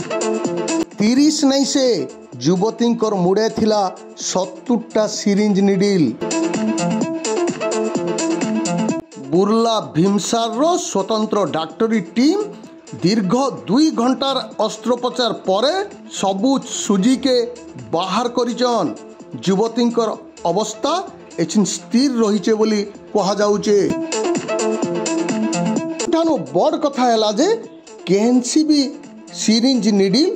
30 नहीं से युवती मुड़े थिला 70टा सिरिंज निडिल। बुर्ला भीमसार स्वतंत्र डाक्टरी टीम दीर्घ 2 घंटार अस्त्रोपचार पर सबू सुजी के बाहर करिचन। युवती अवस्था एचिन स्थिर रही बोली कहा जाउचे। बड़ कथा है जे केनसी भी सिरिंज निडिल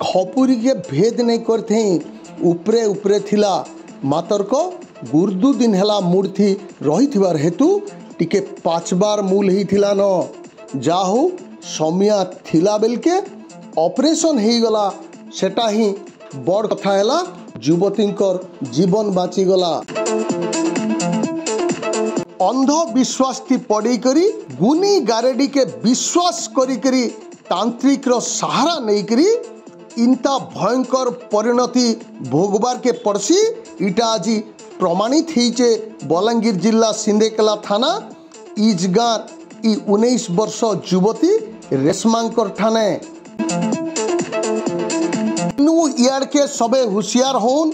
खपुरी के भेद नहीं करते उपरे उपरे थिला मातर को गुर्दु दिन हेला मूर्ति रही थिबार हेतु टिके 5 बार मूल ही थिला न जाहु समिया थिला बेल के ऑपरेशन ही गला सेटा ही बड़ कथा हैला युवती जीवन बाची गला। अंधविश्वास थी पड़ी करी गुनी गारेडी के विश्वास करी करी तांत्रिक रो सहारा नहीं करी इंता भयंकर परिणति भोगबार के पड़सी इटा आज प्रमाणित होइचे बलांगीर जिला सिंदेकेला थाना इजगार 19 वर्ष युवती रेशमांकर ठाने। इयार के सबे होशियार होन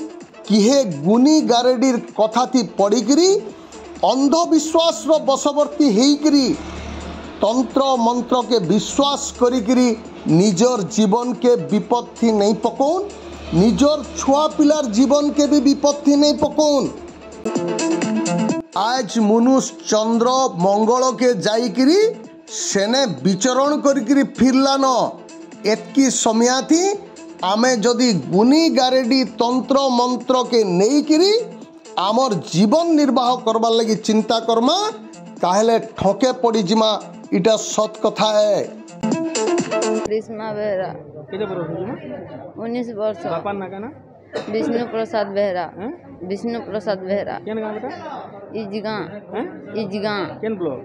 कि हे गुनी गारेडीर कथा थी पड़ी करी अंधविश्वास रो बशवर्ती हेकरी तंत्र मंत्र के विश्वास करी निजर जीवन के विपत्ति नहीं पकौन निजर छुआ पिलार जीवन के भी विपत्ति नहीं पकौन। आज मनुष्य चंद्र मंगल के जाइकरी सेने विचरण करी फिरलान एतकी समया थी आमे जदि गुनी गारेडी तंत्र मंत्र के नहीं करी आमर जीवन निर्वाह करवार लगी चिंता करमा ताहले ठके पड़ी जिमा इटा सत कथा है। कृष्णा बेहरा केते बरस होजुमा 19 वर्ष बापा ना काना विष्णु प्रसाद बेहरा विष्णु प्रसाद बेहरा केन गाँव बेटा इजगा केन ब्लॉक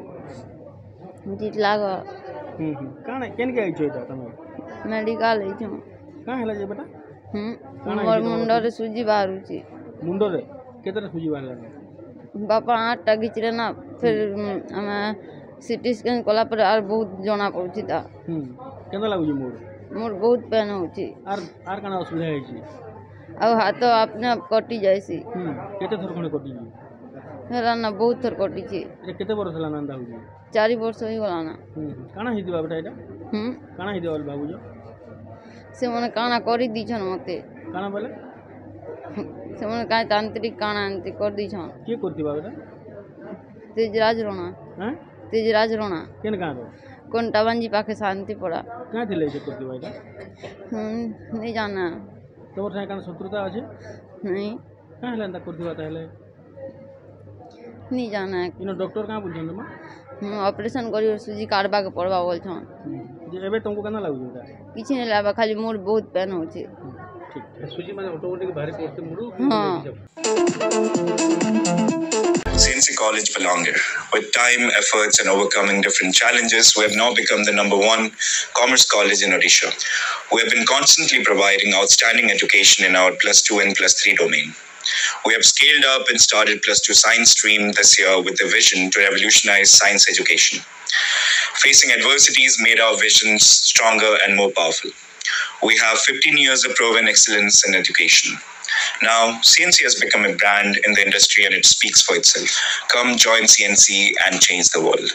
जितलाग काना केन के आइछो एटा तमे मेडिकल आइछो का हेला जे बेटा मोर मुंडो रे सुजी बाहरुची मुंडो रे केतरा सुजी बाहरला बापा 8टा घिचरे ना फिर हमें सीटी स्कैन कला पर आर बहुत जना पड़ुची ता केना लागुची मोर बहुत पेन होची आर काना असुविधा हेची अब हाथ अपने आप कटी जायसी केते थर खणे कटी हेला ना बहुत थर कटी छी ए केते बरस हला नंदा होजी 4 वर्ष होई गला ना काना हिदी बाबटा एटा काना हिदी वाल बाबूजो से मने काना करी दीछन मते काना बोले से मने काय तांत्रिक काना अंति कर दीछन के करती बाबटा तेजराज रोना तेजराज रोना केन गाँ रो कोंटाबांजी पाखे शांति पड़ा क्या थिले जे करती बाइटा नहीं जाना तोर साथे काना शत्रुता अछि नहीं का हेला अंदा करती बाता हेले नहीं जाना इनो डॉक्टर कहाँ बोलछन मा ऑपरेशन करी और सुजी काटबा के पड़वा बोलछन जे एबे तुमको केना लागु जेटा किछ नहीं लाबा खाली मोर बहुत पेन होचे ठीक सुजी माने ऑटोमेटिक भारी पड़ते मुरु CNC College Balanger. With time, efforts and overcoming different challenges, we have now become the #1 commerce college in Odisha. We have been constantly providing outstanding education in our +2 and +3 domain. We have scaled up and started +2 science stream this year with a vision to revolutionize science education. Facing adversities made our visions stronger and more powerful. We have 15 years of proven excellence in education. Now, CNC has become a brand in the industry and it speaks for itself. Come join CNC and change the world.